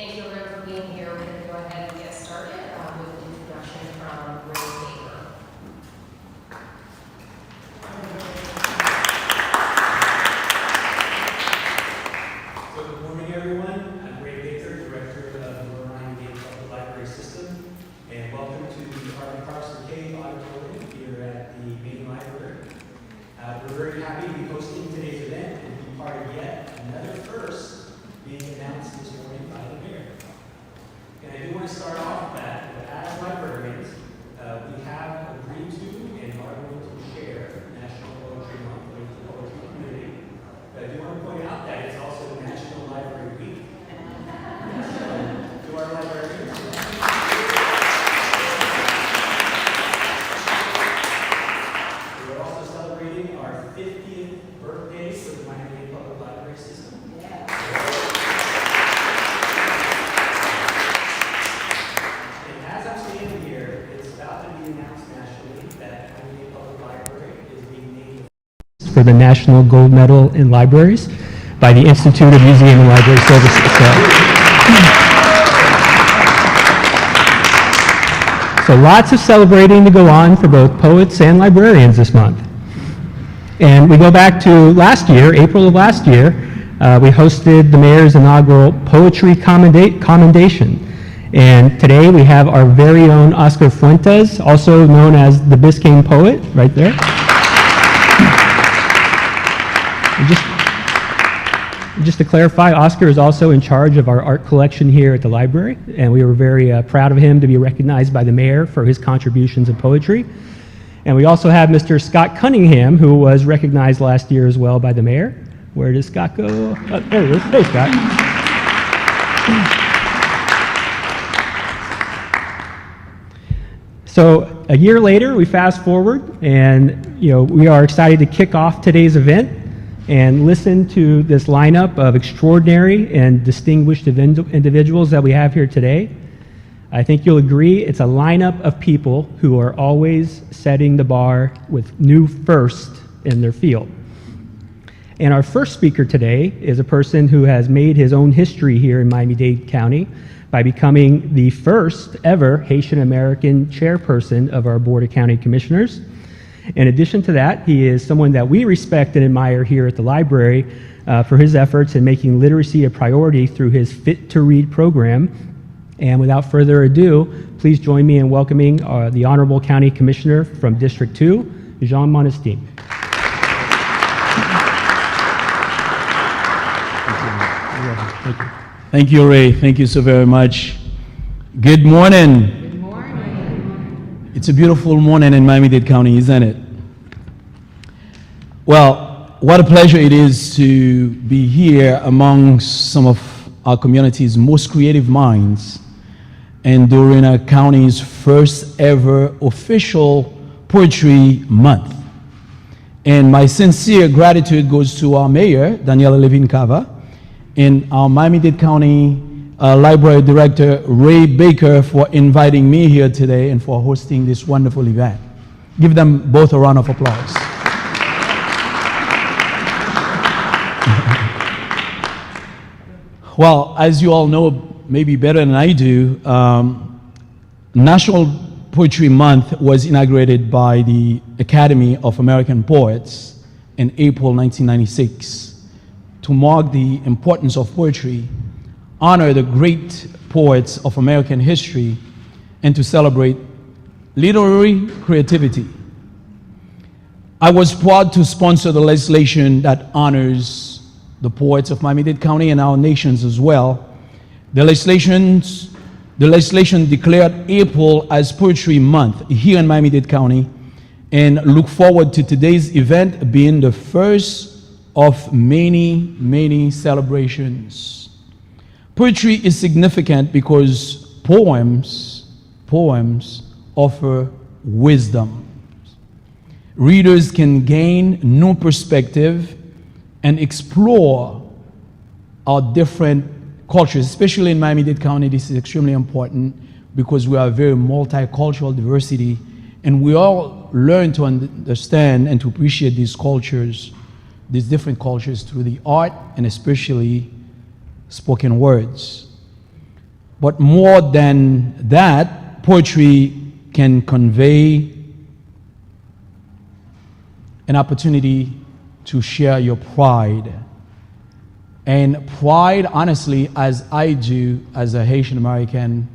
Thank you everyone for being here. We're going to go ahead and get started with an introduction from Ray Baker. So good morning, everyone. I'm Ray Baker, Director of the Miami-Dade Public Library System, and welcome to the Harvey Parks Cave Auditorium here at the main library. We're very happy to be hosting today's event and be part of yet another first being announced this morning by the mayor. And I do want to start off with that, but as librarians, we have agreed to and are going to share National Poetry Month with the poetry community. But I do want to point out that it's also National Library Week. So, to our librarians, we're also celebrating our 50th birthday for the Miami-Dade Public Library System. For the National Gold Medal in Libraries by the Institute of Museum and Library Services. So lots of celebrating to go on for both poets and librarians this month. And we go back to last year, April of last year, we hosted the mayor's inaugural Poetry Commendation. And today we have our very own Oscar Fuentes, also known as the Biscayne Poet, right there. Just to clarify, Oscar is also in charge of our art collection here at the library, and we were very proud of him to be recognized by the mayor for his contributions in poetry. And we also have Mr. Scott Cunningham, who was recognized last year as well by the mayor. Where does Scott go? Oh, there he is. Hey, Scott. So a year later, we fast forward, and we are excited to kick off today's event and listen to this lineup of extraordinary and distinguished individuals that we have here today. I think you'll agree it's a lineup of people who are always setting the bar with new firsts in their field. And our first speaker today is a person who has made his own history here in Miami-Dade County by becoming the first ever Haitian American chairperson of our Board of County Commissioners. In addition to that, he is someone that we respect and admire here at the library for his efforts in making literacy a priority through his Fit to Read program. And without further ado, please join me in welcoming the Honorable County Commissioner from District 2, Jean Monestine. Thank you, Ray. Thank you so very much. Good morning. It's a beautiful morning in Miami-Dade County, isn't it? Well, what a pleasure it is to be here among some of our community's most creative minds and during our county's first ever official Poetry Month. And my sincere gratitude goes to our mayor, Daniella Levine Cava, and our Miami-Dade County Library Director, Ray Baker, for inviting me here today and for hosting this wonderful event. Give them both a round of applause. Well, as you all know, maybe better than I do, National Poetry Month was inaugurated by the Academy of American Poets in April 1996 to mark the importance of poetry, honor the great poets of American history, and to celebrate literary creativity. I was proud to sponsor the legislation that honors the poets of Miami-Dade County and our nations as well. The legislation declared April as Poetry Month here in Miami-Dade County, and look forward to today's event being the first of many, many celebrations. Poetry is significant because poems offer wisdom. Readers can gain new perspective and explore our different cultures, especially in Miami-Dade County. This is extremely important because we are a very multicultural diversity, and we all learn to understand and to appreciate these cultures, these different cultures, through the art and especially spoken words. But more than that, poetry can convey an opportunity to share your pride. And pride, honestly, as I do as a Haitian American,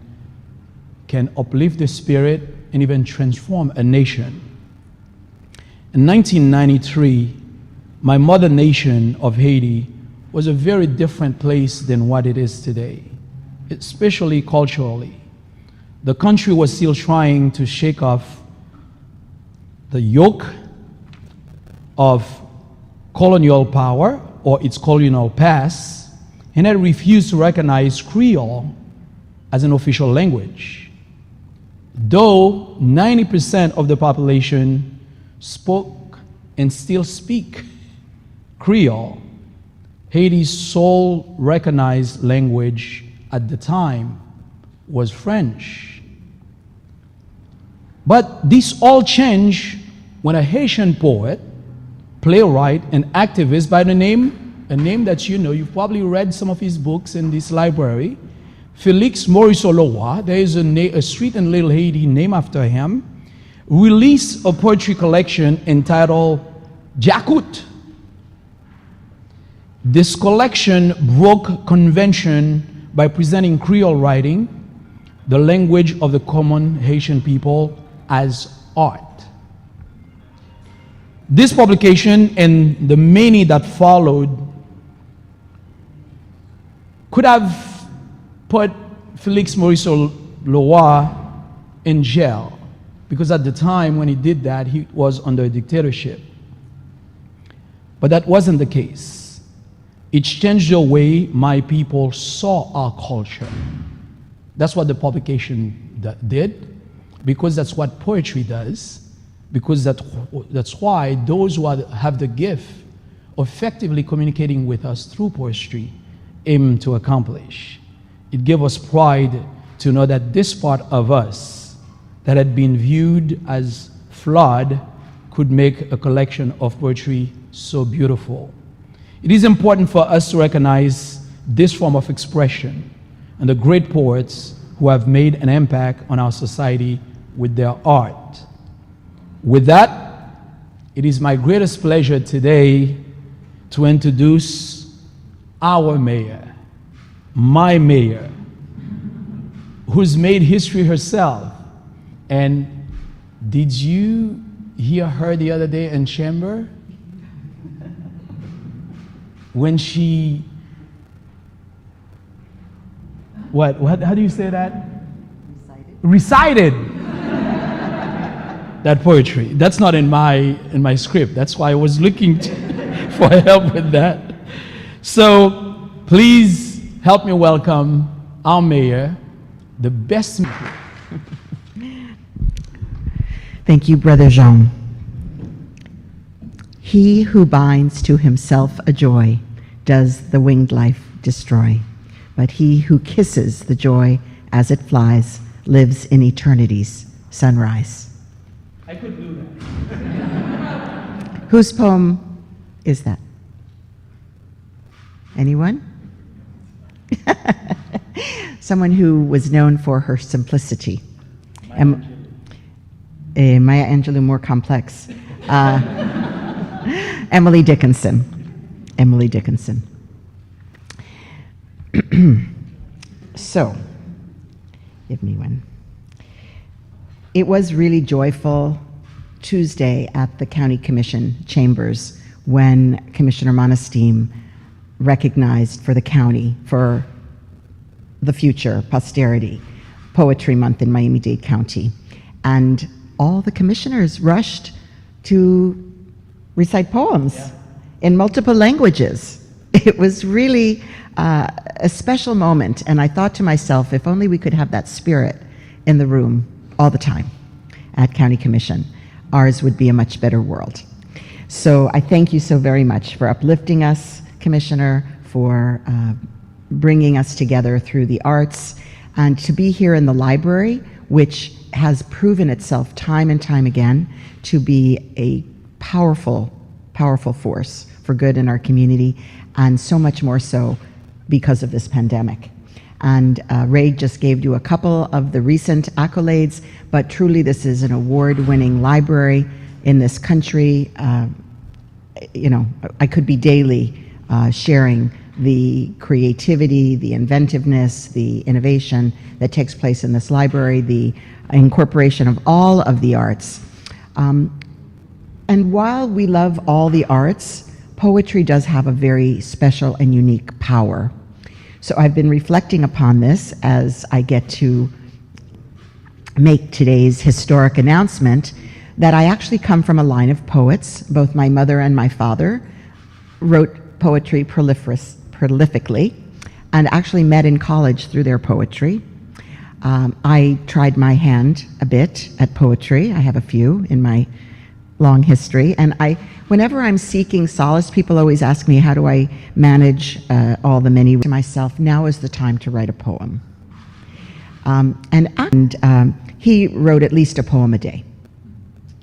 can uplift the spirit and even transform a nation. In 1993, my mother nation of Haiti was a very different place than what it is today, especially culturally. The country was still trying to shake off the yoke of colonial power or its colonial past, and had refused to recognize Creole as an official language. Though 90% of the population spoke and still speak Creole, Haiti's sole recognized language at the time was French. But this all changed when a Haitian poet, playwright, and activist by the name, a name that you know, you've probably read some of his books in this library, Félix Morisseau-Leroy, there is a street in Little Haiti named after him, released a poetry collection entitled Jakut. This collection broke convention by presenting Creole writing, the language of the common Haitian people, as art. This publication and the many that followed could have put Félix Morisseau-Leroy in jail, because at the time when he did that, he was under a dictatorship. But that wasn't the case. It changed the way my people saw our culture. That's what the publication did, because that's what poetry does, because that's why those who have the gift of effectively communicating with us through poetry aim to accomplish. It gave us pride to know that this part of us that had been viewed as flawed could make a collection of poetry so beautiful. It is important for us to recognize this form of expression and the great poets who have made an impact on our society with their art. With that, it is my greatest pleasure today to introduce our mayor, my mayor, who's made history herself. And did you hear her the other day in chamber? When she, how do you say that? Recited that poetry. That's not in my script. That's why I was looking for help with that. So please help me welcome our mayor, the best mayor. Thank you, Brother Jean. He who binds to himself a joy does the winged life destroy. But he who kisses the joy as it flies lives in eternity's sunrise. I could do that. Whose poem is that? Anyone? Someone who was known for her simplicity. Maya Angelou, more complex. Emily Dickinson. Emily Dickinson. So, give me one. It was really joyful Tuesday at the County Commission chambers when Commissioner Monesteem recognized for the county, for the future, posterity, Poetry Month in Miami-Dade County. And all the commissioners rushed to recite poems in multiple languages. It was really a special moment, and I thought to myself, if only we could have that spirit in the room all the time at County Commission, ours would be a much better world. So I thank you so very much for uplifting us, Commissioner, for bringing us together through the arts, and to be here in the library, which has proven itself time and time again to be a powerful, powerful force for good in our community, and so much more so because of this pandemic. And Ray just gave you a couple of the recent accolades, but truly this is an award-winning library in this country. You know, I could be daily sharing the creativity, the inventiveness, the innovation that takes place in this library, the incorporation of all of the arts. And while we love all the arts, poetry does have a very special and unique power. So I've been reflecting upon this as I get to make today's historic announcement that I actually come from a line of poets. Both my mother and my father wrote poetry prolifically and actually met in college through their poetry. I tried my hand a bit at poetry. I have a few in my long history. And whenever I'm seeking solace, people always ask me, how do I manage all the many? To myself, now is the time to write a poem. He wrote at least a poem a day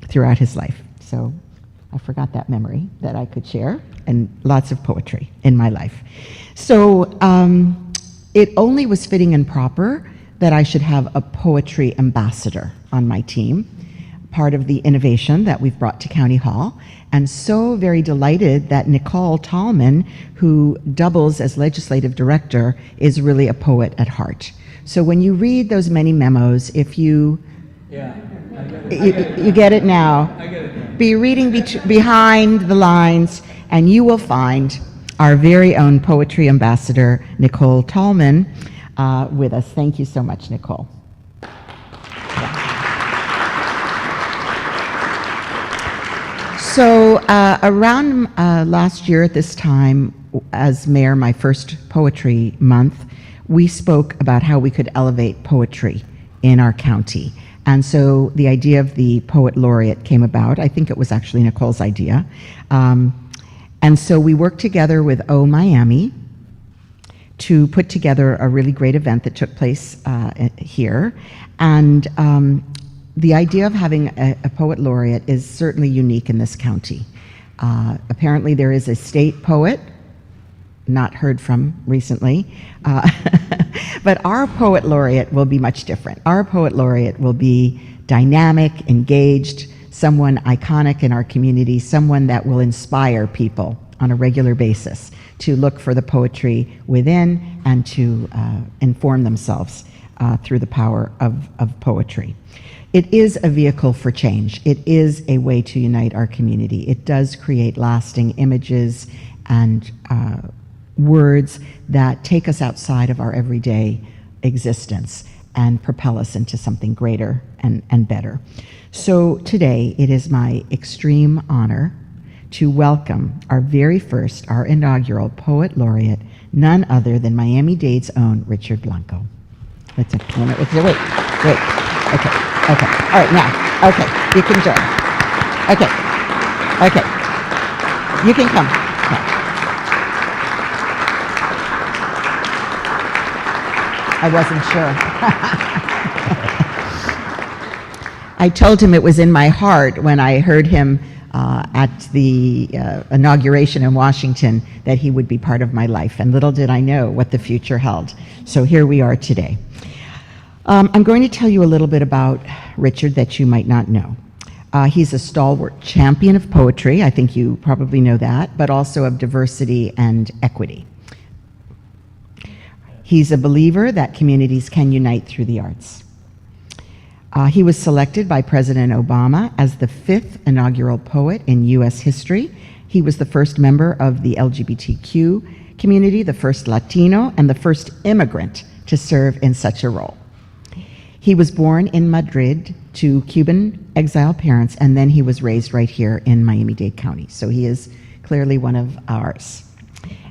throughout his life. So I forgot that memory that I could share, and lots of poetry in my life. So it only was fitting and proper that I should have a poetry ambassador on my team, part of the innovation that we've brought to County Hall. And so very delighted that Nicole Tallman, who doubles as legislative director, is really a poet at heart. So when you read those many memos, if you... Yeah, you get it now. I get it now. Be reading behind the lines, and you will find our very own poetry ambassador, Nicole Tallman, with us. Thank you so much, Nicole. So around last year at this time, as mayor, my first poetry month, we spoke about how we could elevate poetry in our county. And so the idea of the Poet Laureate came about. I think it was actually Nicole's idea. And so we worked together with Miami to put together a really great event that took place here. And the idea of having a Poet Laureate is certainly unique in this county. Apparently there is a state poet, not heard from recently, but our Poet Laureate will be much different. Our Poet Laureate will be dynamic, engaged, someone iconic in our community, someone that will inspire people on a regular basis to look for the poetry within and to inform themselves through the power of poetry. It is a vehicle for change. It is a way to unite our community. It does create lasting images and words that take us outside of our everyday existence and propel us into something greater and better. So today, it is my extreme honor to welcome our very first, our inaugural Poet Laureate, none other than Miami-Dade's own Richard Blanco. Wait. Okay. All right, now. Okay, you can join. Okay. You can come. I wasn't sure. I told him it was in my heart when I heard him at the inauguration in Washington that he would be part of my life, and little did I know what the future held. So here we are today. I'm going to tell you a little bit about Richard that you might not know. He's a stalwart champion of poetry, I think you probably know that, but also of diversity and equity. He's a believer that communities can unite through the arts. He was selected by President Obama as the 5th inaugural poet in U.S. history. He was the first member of the LGBTQ community, the first Latino, and the first immigrant to serve in such a role. He was born in Madrid to Cuban exile parents, and then he was raised right here in Miami-Dade County. So he is clearly one of ours,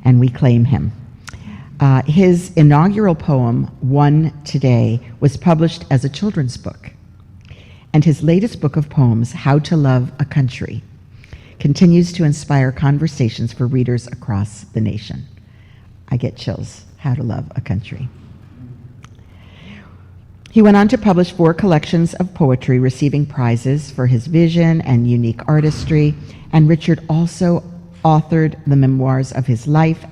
and we claim him. His inaugural poem, One Today, was published as a children's book. And his latest book of poems, How to Love a Country, continues to inspire conversations for readers across the nation. I get chills. How to Love a Country. He went on to publish 4 collections of poetry, receiving prizes for his vision and unique artistry. And Richard also authored the memoirs of his life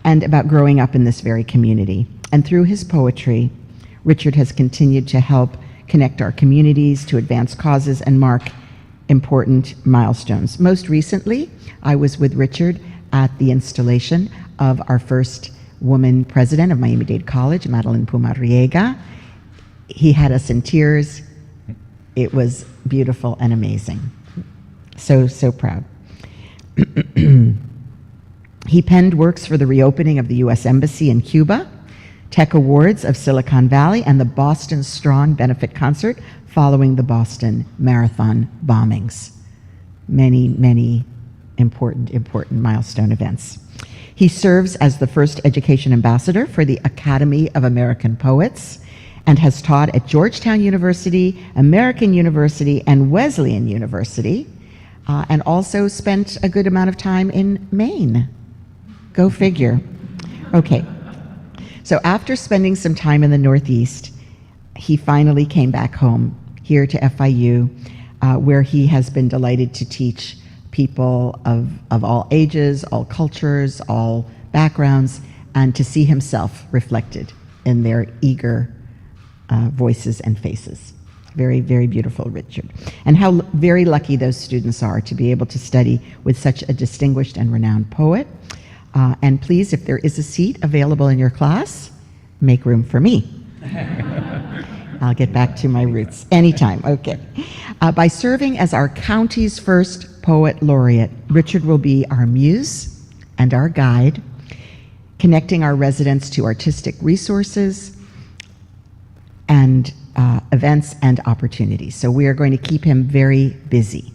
and about growing up in this very community. And through his poetry, Richard has continued to help connect our communities, to advance causes, and mark important milestones. Most recently, I was with Richard at the installation of our first woman president of Miami-Dade College, Madeline Pumariega. He had us in tears. It was beautiful and amazing. So, so proud. He penned works for the reopening of the U.S. Embassy in Cuba, Tech Awards of Silicon Valley, and the Boston Strong benefit concert following the Boston Marathon bombings. Many, many important milestone events. He serves as the first education ambassador for the Academy of American Poets and has taught at Georgetown University, American University, and Wesleyan University, and also spent a good amount of time in Maine. Go figure. Okay. So after spending some time in the Northeast, he finally came back home here to FIU, where he has been delighted to teach people of all ages, all cultures, all backgrounds, and to see himself reflected in their eager voices and faces. Very, very beautiful, Richard. And how very lucky those students are to be able to study with such a distinguished and renowned poet. And please, if there is a seat available in your class, make room for me. I'll get back to my roots anytime, okay. By serving as our county's first Poet Laureate, Richard will be our muse and our guide, connecting our residents to artistic resources and events and opportunities. So we are going to keep him very busy.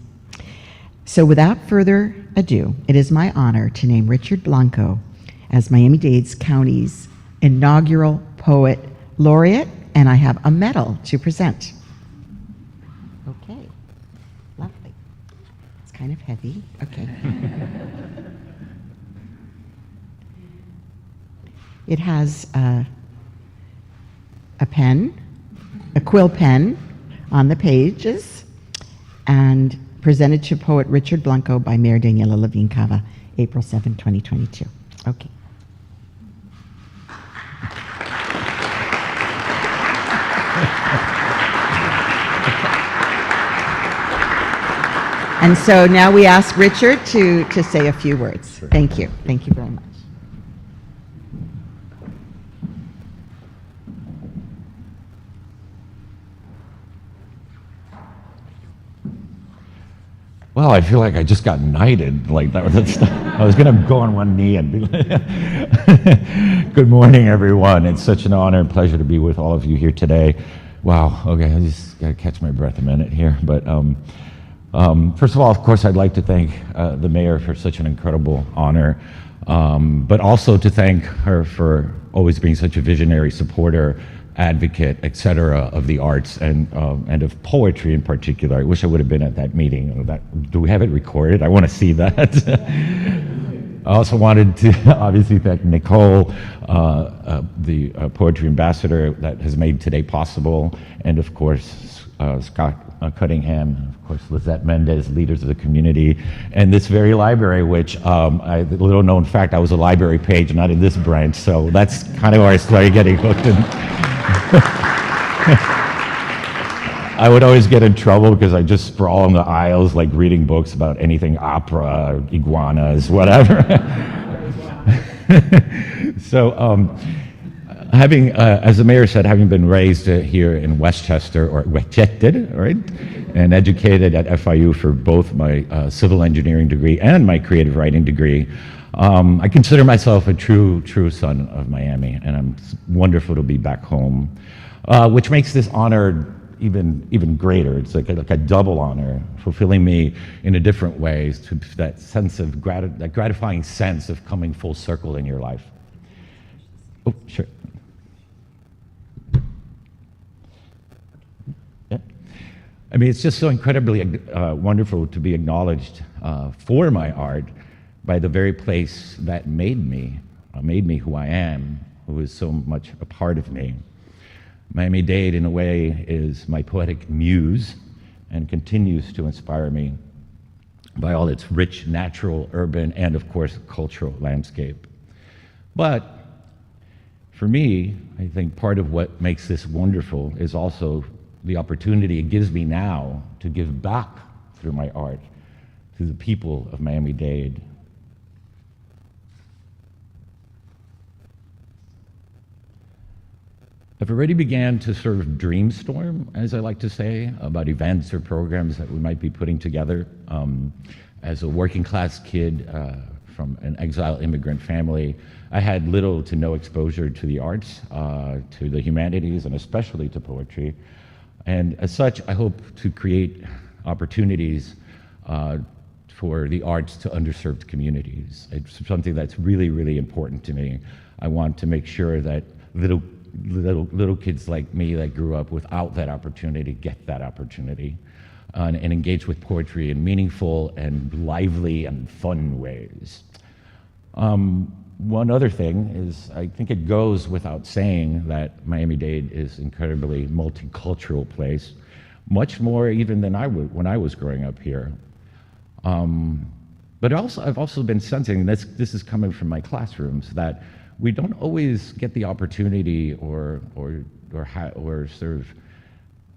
So without further ado, it is my honor to name Richard Blanco as Miami-Dade County's inaugural Poet Laureate, and I have a medal to present. Okay, lovely. It's kind of heavy, okay. It has a pen, a quill pen on the pages, and presented to poet Richard Blanco by Mayor Daniella Levine Cava, April 7, 2022. Okay. And so now we ask Richard to say a few words. Sure. Thank you. Thank you very much. Well, I feel like I just got knighted. Like I was going to go on one knee and be like, good morning, everyone. It's such an honor and pleasure to be with all of you here today. Wow. Okay, I just got to catch my breath a minute here. But first of all, of course, I'd like to thank the mayor for such an incredible honor, but also to thank her for always being such a visionary supporter, advocate, etc., of the arts and of poetry in particular. I wish I would have been at that meeting. Do we have it recorded? I want to see that. I also wanted to obviously thank Nicole, the poetry ambassador that has made today possible, and of course Scott Cunningham, of course Lizette Mendez, leaders of the community, and this very library, which a little known fact, I was a library page, not in this branch, so that's kind of where I started getting hooked in. I would always get in trouble because I just sprawl on the aisles like reading books about anything opera, iguanas, whatever. So having, as the mayor said, having been raised here in Westchester, or Westchester, right, and educated at FIU for both my civil engineering degree and my creative writing degree, I consider myself a true son of Miami, and it's wonderful to be back home, which makes this honor even greater. It's like a double honor, fulfilling me in a different way, to that sense of that gratifying sense of coming full circle in your life. Oh, sure. Yeah. I mean, it's just so incredibly wonderful to be acknowledged for my art by the very place that made me who I am, who is so much a part of me. Miami-Dade, in a way, is my poetic muse and continues to inspire me by all its rich, natural, urban, and, of course, cultural landscape. But For me, I think part of what makes this wonderful is also the opportunity it gives me now to give back through my art to the people of Miami-Dade. I've already began to sort of dreamstorm, as I like to say, about events or programs that we might be putting together. As a working class kid from an exile immigrant family, I had little to no exposure to the arts, to the humanities, and especially to poetry. And as such, I hope to create opportunities for the arts to underserved communities. It's something that's really, really important to me. I want to make sure that little kids like me that grew up without that opportunity get that opportunity and engage with poetry in meaningful and lively and fun ways. One other thing is, I think it goes without saying that Miami-Dade is an incredibly multicultural place, much more even than when I was growing up here. But I've also been sensing, this is coming from my classrooms, that we don't always get the opportunity or sort of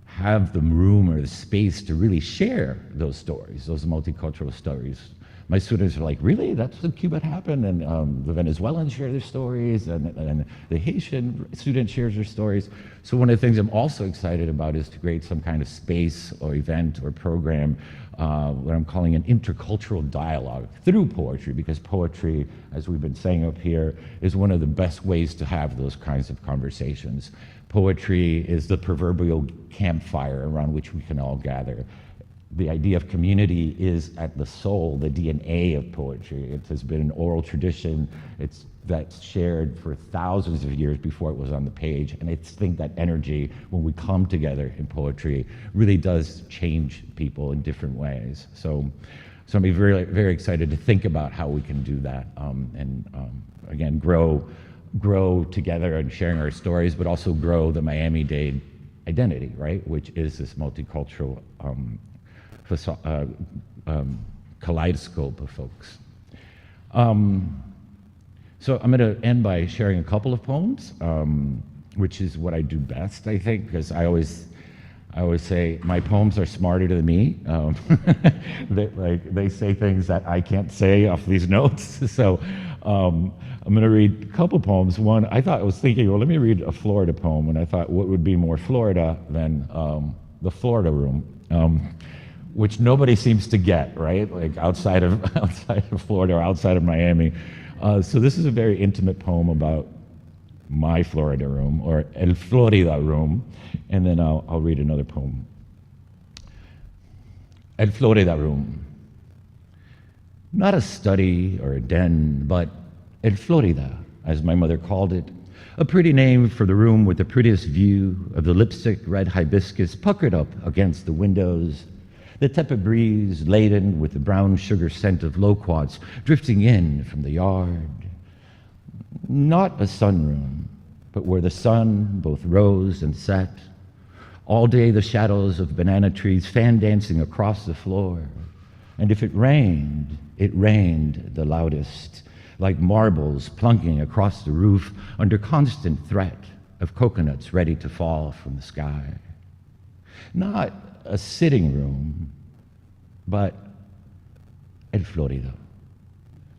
have the room or the space to really share those stories, those multicultural stories. My students are like, really? That's in Cuba happened? And the Venezuelans share their stories, and the Haitian student shares their stories. So one of the things I'm also excited about is to create some kind of space or event or program, what I'm calling an intercultural dialogue through poetry, because poetry, as we've been saying up here, is one of the best ways to have those kinds of conversations. Poetry is the proverbial campfire around which we can all gather. The idea of community is at the soul, the DNA of poetry. It has been an oral tradition. That's shared for thousands of years before it was on the page. And I think that energy, when we come together in poetry, really does change people in different ways. So I'm very, very excited to think about how we can do that and again, grow together and sharing our stories, but also grow the Miami-Dade identity, right? Which is this multicultural kaleidoscope of folks. So I'm going to end by sharing a couple of poems, which is what I do best, I think, because I always say my poems are smarter than me. They say things that I can't say off these notes. So I'm going to read a couple poems. One, I was thinking, well, let me read a Florida poem, and I thought, what would be more Florida than the Florida Room? Which nobody seems to get, right? Like outside of Florida or outside of Miami. So this is a very intimate poem about my Florida room, or El Florida Room, and then I'll read another poem. El Florida Room. Not a study or a den, but El Florida, as my mother called it. A pretty name for the room with the prettiest view of the lipstick red hibiscus puckered up against the windows. The tepid breeze laden with the brown sugar scent of loquats drifting in from the yard. Not a sunroom, but where the sun both rose and set. All day the shadows of banana trees fan dancing across the floor. And if it rained the loudest, like marbles plunking across the roof under constant threat of coconuts ready to fall from the sky. Not a sitting room, but El Florida,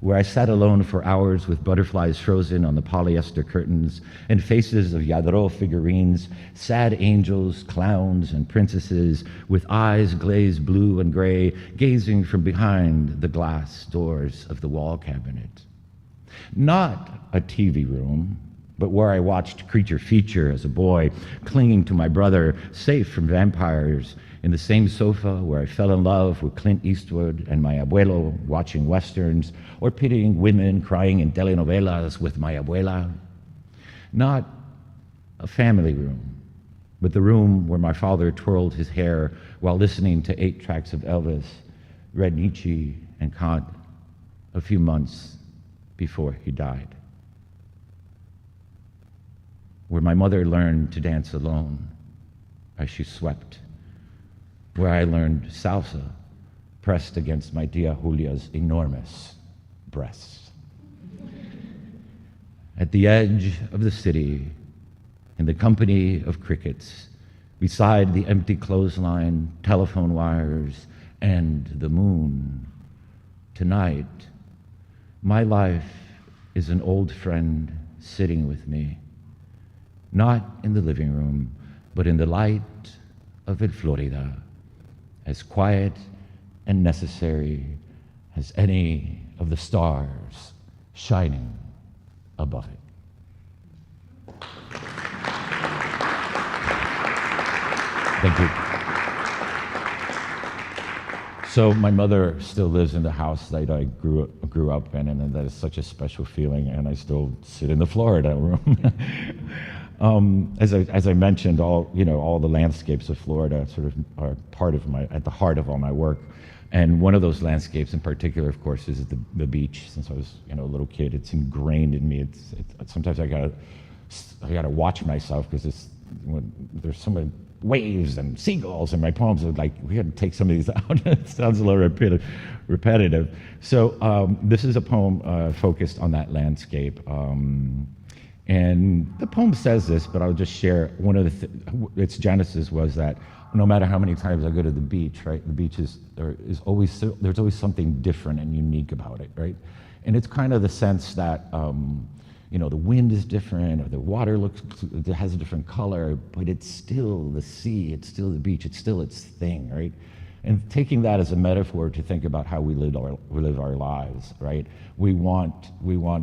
where I sat alone for hours with butterflies frozen on the polyester curtains and faces of Lladró figurines, sad angels, clowns, and princesses with eyes glazed blue and gray, gazing from behind the glass doors of the wall cabinet. Not a TV room, but where I watched Creature Feature as a boy, clinging to my brother, safe from vampires, in the same sofa where I fell in love with Clint Eastwood and my abuelo watching westerns, or pitying women crying in telenovelas with my abuela. Not a family room, but the room where my father twirled his hair while listening to 8 tracks of Elvis, read Nietzsche and Kant a few months before he died. Where my mother learned to dance alone as she swept. Where I learned salsa pressed against my Tia Julia's enormous breasts. at the edge of the city, in the company of crickets, beside the empty clothesline, telephone wires, and the moon. Tonight, my life is an old friend sitting with me, not in the living room, but in the light of El Florida, as quiet and necessary as any of the stars shining above it. Thank you. So my mother still lives in the house that I grew up in, and that is such a special feeling, and I still sit in the Florida room. As I mentioned, all the landscapes of Florida sort of are at the heart of all my work. And one of those landscapes in particular, of course, is the beach. Since I was a little kid, it's ingrained in me. Sometimes I gotta watch myself because there's so many waves and seagulls in my poems. Like, we had to take some of these out. It sounds a little repetitive. So this is a poem focused on that landscape. And the poem says this, but I'll just share one of its genesis was that no matter how many times I go to the beach, right, the beach there's always something different and unique about it, right? And it's kind of the sense that, the wind is different, or the water has a different color, but it's still the sea, it's still the beach, it's still its thing, right? And taking that as a metaphor to think about how we live our lives, right? We want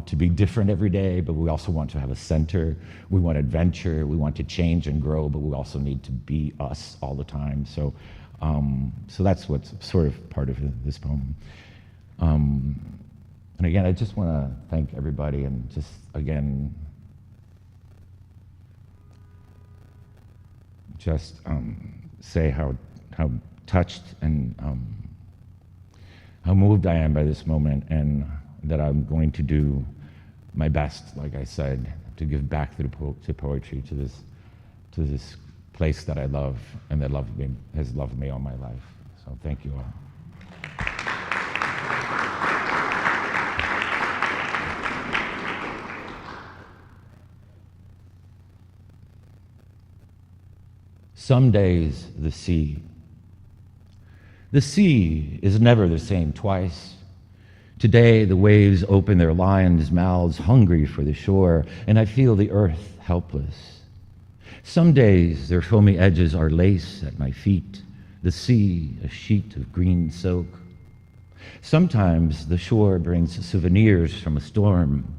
to be different every day, but we also want to have a center. We want adventure. We want to change and grow, but we also need to be us all the time. So that's what's sort of part of this poem. And again, I just want to thank everybody and just again, say how touched and how moved I am by this moment, and that I'm going to do my best, like I said, to give back to poetry, to this place that I love and that has loved me all my life. So thank you all. Some days the sea. The sea is never the same twice. Today the waves open their lions' mouths, hungry for the shore, and I feel the earth helpless. Some days their foamy edges are lace at my feet, the sea a sheet of green silk. Sometimes the shore brings souvenirs from a storm.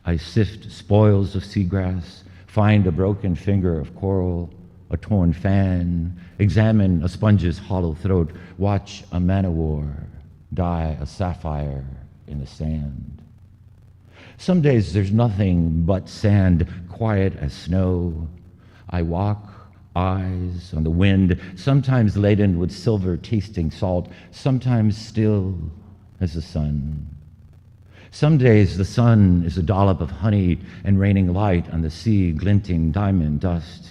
I sift spoils of seagrass, find a broken finger of coral, a torn fan, examine a sponge's hollow throat, watch a man-o-war dye a sapphire in the sand. Some days there's nothing but sand, quiet as snow. I walk, eyes on the wind, sometimes laden with silver-tasting salt, sometimes still as the sun. Some days the sun is a dollop of honey and raining light on the sea, glinting diamond dust.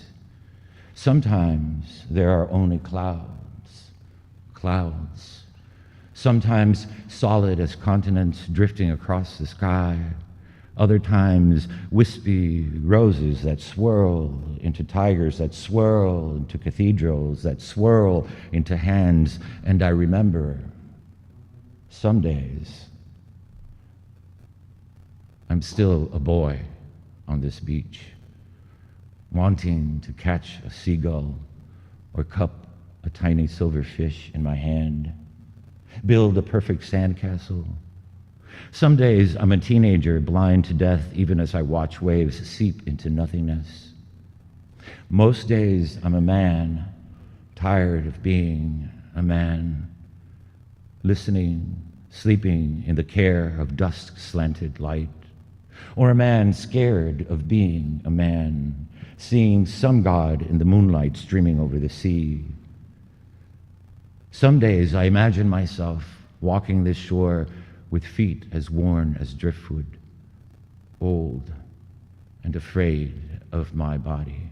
Sometimes there are only clouds. Sometimes solid as continents drifting across the sky. Other times wispy roses that swirl into tigers, that swirl into cathedrals, that swirl into hands. And I remember some days I'm still a boy on this beach, wanting to catch a seagull or cup a tiny silver fish in my hand, build a perfect sandcastle. Some days I'm a teenager, blind to death even as I watch waves seep into nothingness. Most days I'm a man, tired of being a man, listening, sleeping in the care of dusk-slanted light, or a man scared of being a man, seeing some god in the moonlight streaming over the sea. Some days I imagine myself walking this shore with feet as worn as driftwood, old and afraid of my body.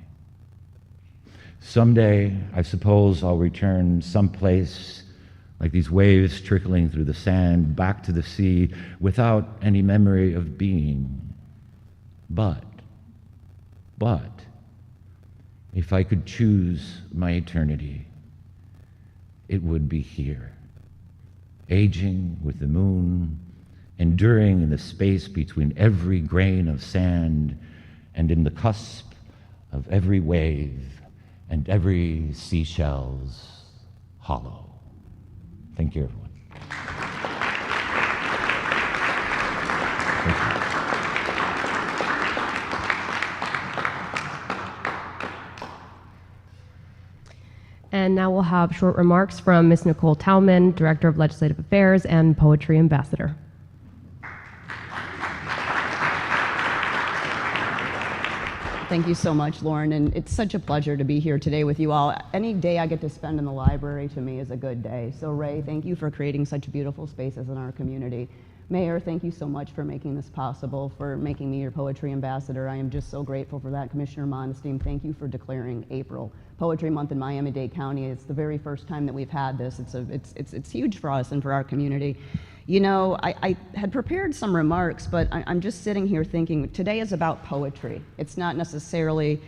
Someday, I suppose I'll return someplace like these waves trickling through the sand back to the sea without any memory of being. But, if I could choose my eternity, it would be here, aging with the moon, enduring in the space between every grain of sand and in the cusp of every wave and every seashell's hollow. Thank you, everyone. Thank you. And now we'll have short remarks from Ms. Nicole Tauman, Director of Legislative Affairs and Poetry Ambassador. Thank you so much, Lauren, and it's such a pleasure to be here today with you all. Any day I get to spend in the library to me is a good day. So Ray, thank you for creating such beautiful spaces in our community. Mayor, thank you so much for making this possible, for making me your poetry ambassador. I am just so grateful for that. Commissioner Monstein, thank you for declaring April Poetry Month in Miami-Dade County. It's the very first time that we've had this. It's huge for us and for our community. You know, I had prepared some remarks, but I'm just sitting here thinking today is about poetry. It's not necessarily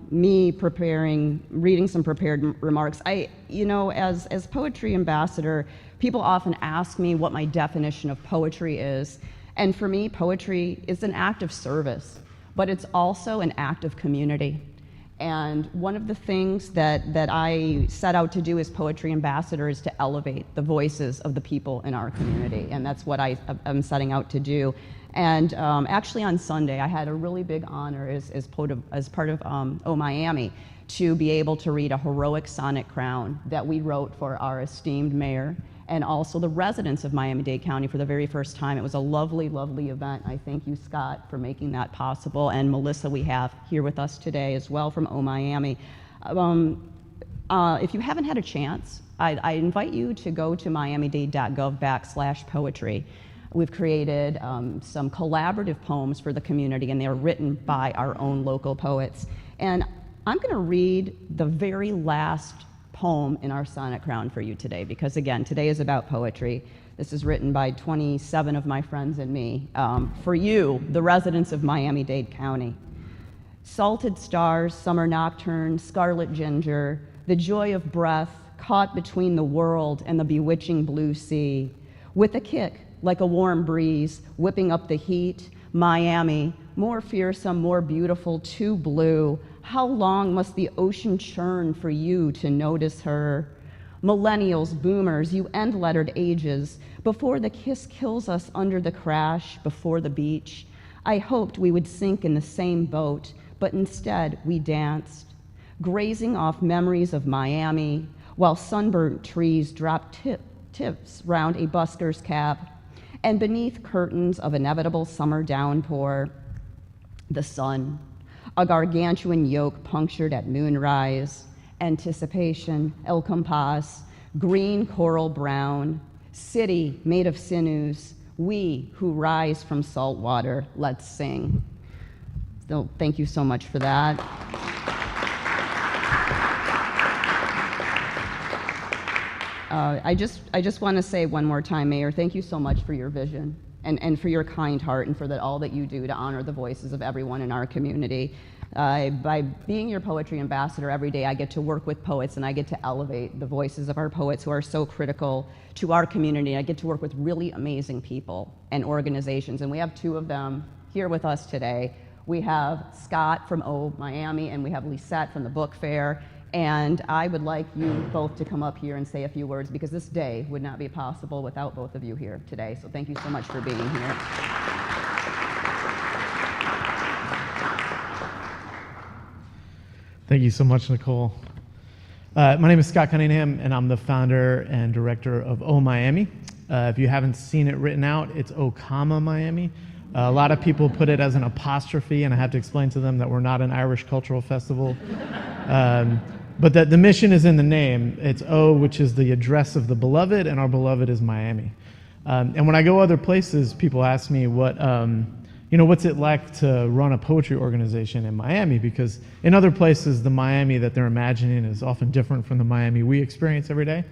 me reading some prepared remarks. As poetry ambassador, people often ask me what my definition of poetry is. And for me, poetry is an act of service, but it's also an act of community. And one of the things that I set out to do as poetry ambassador is to elevate the voices of the people in our community. And that's what I'm setting out to do. And actually on Sunday, I had a really big honor as part of Oh Miami to be able to read a heroic sonnet crown that we wrote for our esteemed mayor and also the residents of Miami-Dade County for the very first time. It was a lovely, lovely event. I thank you, Scott, for making that possible, and Melissa we have here with us today as well from Oh Miami. If you haven't had a chance, I invite you to go to miamidade.gov/poetry. We've created some collaborative poems for the community, and they are written by our own local poets. And I'm going to read the very last poem in our sonnet crown for you today, because again, today is about poetry. This is written by 27 of my friends and me, for you, the residents of Miami-Dade County. Salted stars, summer nocturne, scarlet ginger, the joy of breath caught between the world and the bewitching blue sea. With a kick, like a warm breeze, whipping up the heat, Miami, more fearsome, more beautiful, too blue. How long must the ocean churn for you to notice her? Millennials, boomers, you end-lettered ages, before the kiss kills us under the crash, before the beach. I hoped we would sink in the same boat, but instead we danced, grazing off memories of Miami, while sunburnt trees dropped tips round a busker's cap, and beneath curtains of inevitable summer downpour, the sun, a gargantuan yoke punctured at moonrise, anticipation, el compás, green coral brown, city made of sinews, we who rise from salt water, let's sing. So thank you so much for that. I just want to say one more time, Mayor, thank you so much for your vision and for your kind heart and for all that you do to honor the voices of everyone in our community. By being your poetry ambassador every day, I get to work with poets and I get to elevate the voices of our poets who are so critical to our community. I get to work with really amazing people and organizations, and we have two of them here with us today. We have Scott from Oh Miami, and we have Lisette from the Book Fair. And I would like you both to come up here and say a few words, because this day would not be possible without both of you here today. So thank you so much for being here. Thank you so much, Nicole. My name is Scott Cunningham, and I'm the founder and director of Oh Miami. If you haven't seen it written out, it's Oh, Miami. A lot of people put it as an apostrophe, and I have to explain to them that we're not an Irish cultural festival. But the mission is in the name. It's O, which is the address of the beloved, and our beloved is Miami. And when I go other places, people ask me what's it like to run a poetry organization in Miami? Because in other places, the Miami that they're imagining is often different from the Miami we experience every day.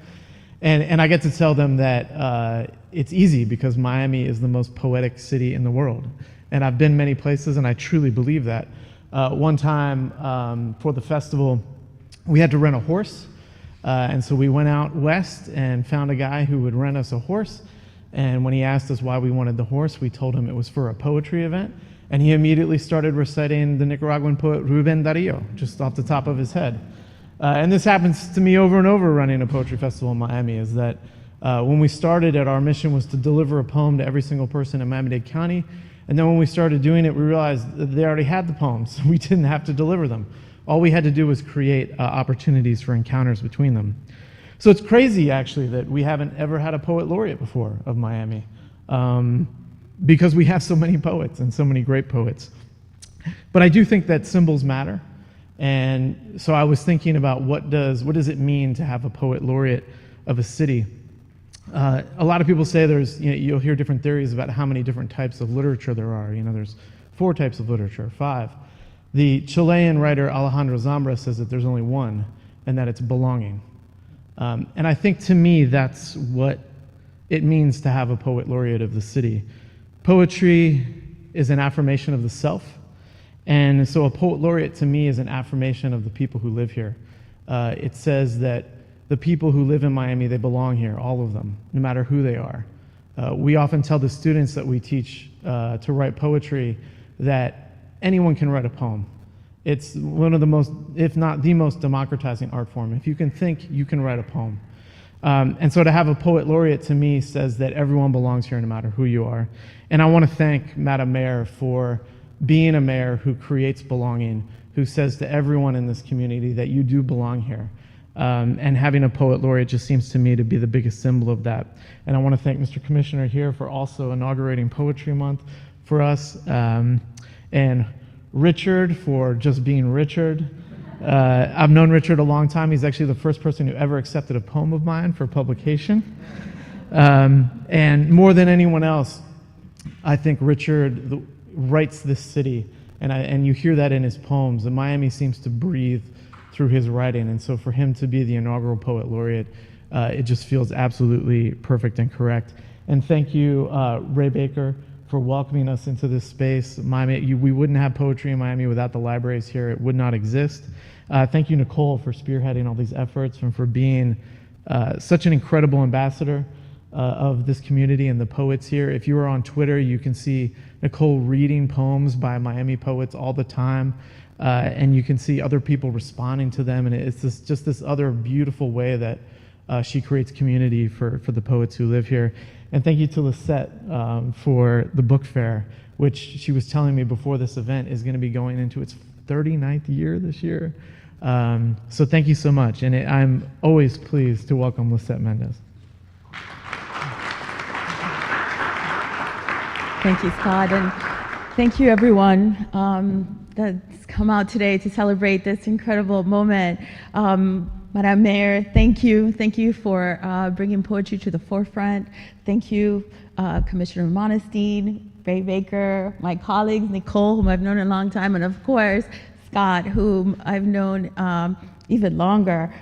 And I get to tell them that it's easy because Miami is the most poetic city in the world. And I've been many places, and I truly believe that. One time for the festival, we had to rent a horse. And so we went out west and found a guy who would rent us a horse. And when he asked us why we wanted the horse, we told him it was for a poetry event. And he immediately started reciting the Nicaraguan poet Rubén Darío, just off the top of his head. And this happens to me over and over running a poetry festival in Miami, is that when we started it, our mission was to deliver a poem to every single person in Miami-Dade County. And then when we started doing it, we realized that they already had the poems, so we didn't have to deliver them. All we had to do was create opportunities for encounters between them. So it's crazy, actually, that we haven't ever had a Poet Laureate before of Miami, because we have so many poets and so many great poets. But I do think that symbols matter. And so I was thinking about what does it mean to have a Poet Laureate of a city? A lot of people say you'll hear different theories about how many different types of literature there are. There's 4 types of literature, 5. The Chilean writer Alejandro Zambra says that there's only one, and that it's belonging. And I think, to me, that's what it means to have a Poet Laureate of the city. Poetry is an affirmation of the self, and so a Poet Laureate to me is an affirmation of the people who live here. It says that the people who live in Miami, they belong here, all of them, no matter who they are. We often tell the students that we teach to write poetry that anyone can write a poem. It's one of the most, if not the most, democratizing art form. If you can think, you can write a poem. And so to have a Poet Laureate, to me, says that everyone belongs here no matter who you are. And I want to thank Madam Mayor for being a mayor who creates belonging, who says to everyone in this community that you do belong here. And having a Poet Laureate just seems to me to be the biggest symbol of that. And I want to thank Mr. Commissioner here for also inaugurating Poetry Month for us. And Richard for just being Richard. I've known Richard a long time. He's actually the first person who ever accepted a poem of mine for publication. And more than anyone else, I think Richard writes this city, and you hear that in his poems. And Miami seems to breathe through his writing, and so for him to be the inaugural Poet Laureate, it just feels absolutely perfect and correct. And thank you, Ray Baker, for welcoming us into this space. Miami, we wouldn't have poetry in Miami without the libraries here. It would not exist. Thank you, Nicole, for spearheading all these efforts and for being such an incredible ambassador of this community and the poets here. If you are on Twitter, you can see Nicole reading poems by Miami poets all the time, and you can see other people responding to them, and it's just this other beautiful way that she creates community for the poets who live here. And thank you to Lisette for the book fair, which she was telling me before this event is going to be going into its 39th year this year. So thank you so much, and I'm always pleased to welcome Lisette Mendez. Thank you, Scott, and thank you, everyone that's come out today to celebrate this incredible moment. Madam Mayor, thank you. Thank you for bringing poetry to the forefront. Thank you, Commissioner Monestein, Ray Baker, my colleagues, Nicole, whom I've known a long time, and of course, Scott, whom I've known even longer.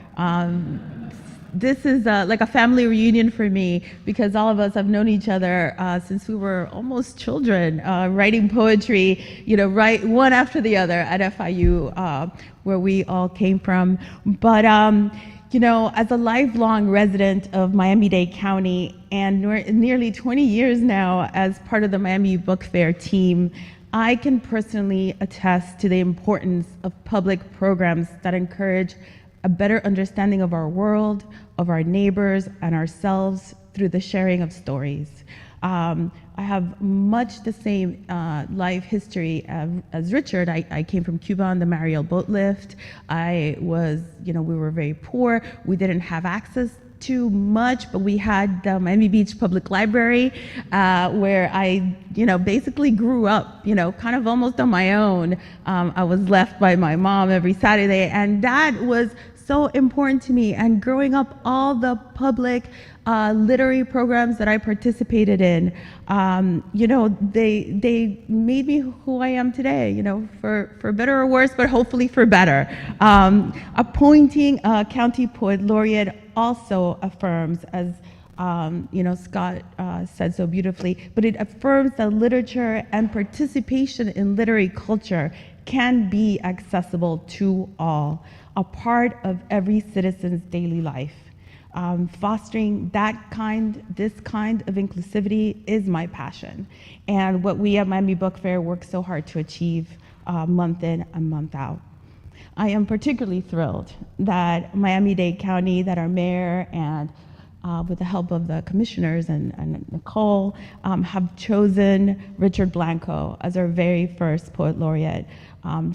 This is like a family reunion for me because all of us have known each other since we were almost children, writing poetry, right one after the other at FIU, where we all came from. But, as a lifelong resident of Miami-Dade County and nearly 20 years now as part of the Miami Book Fair team, I can personally attest to the importance of public programs that encourage a better understanding of our world, of our neighbors, and ourselves through the sharing of stories. I have much the same life history as Richard. I came from Cuba on the Mariel boat lift. I was, we were very poor. We didn't have access to much, but we had the Miami Beach Public Library, where I, basically grew up, kind of almost on my own. I was left by my mom every Saturday, and that was so important to me. And growing up, all the public literary programs that I participated in, they made me who I am today, for better or worse, but hopefully for better. Appointing a County Poet Laureate also affirms, as Scott said so beautifully, but it affirms that literature and participation in literary culture can be accessible to all, a part of every citizen's daily life. Fostering this kind of inclusivity is my passion, and what we at Miami Book Fair work so hard to achieve month in and month out. I am particularly thrilled that Miami-Dade County, that our mayor and with the help of the commissioners and Nicole, have chosen Richard Blanco as our very first Poet Laureate.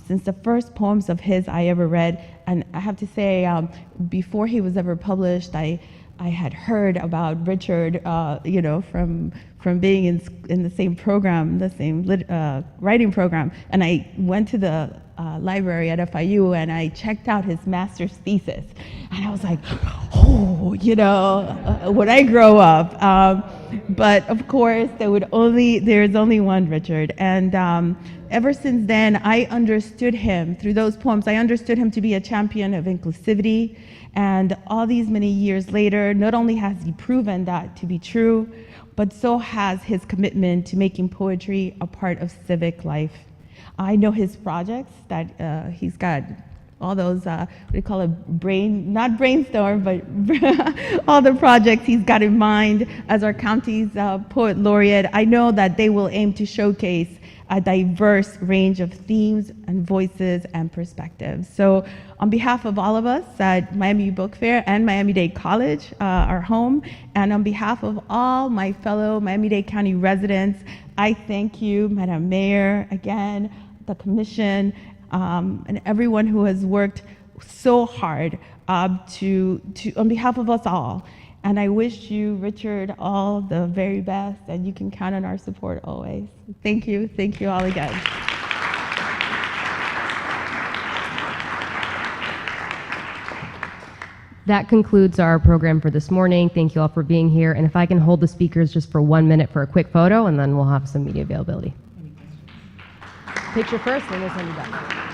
Since the first poems of his I ever read, and I have to say, before he was ever published, I had heard about Richard, from being in the same program, the same writing program, and I went to the library at FIU and I checked out his master's thesis, and I was like, when I grow up. But of course, there's only one Richard, and ever since then, I understood him through those poems. I understood him to be a champion of inclusivity, and all these many years later, not only has he proven that to be true, but so has his commitment to making poetry a part of civic life. I know his projects, that he's got all those, what do you call it, not brainstorm, but all the projects he's got in mind as our county's Poet Laureate. I know that they will aim to showcase a diverse range of themes and voices and perspectives. So on behalf of all of us at Miami Book Fair and Miami-Dade College, our home, and on behalf of all my fellow Miami-Dade County residents, I thank you, Madam Mayor, again, the commission, and everyone who has worked so hard on behalf of us all. And I wish you, Richard, all the very best, and you can count on our support always. Thank you all again. That concludes our program for this morning. Thank you all for being here. And if I can hold the speakers just for 1 minute for a quick photo, and then we'll have some media availability. Picture first, and then we'll send you back.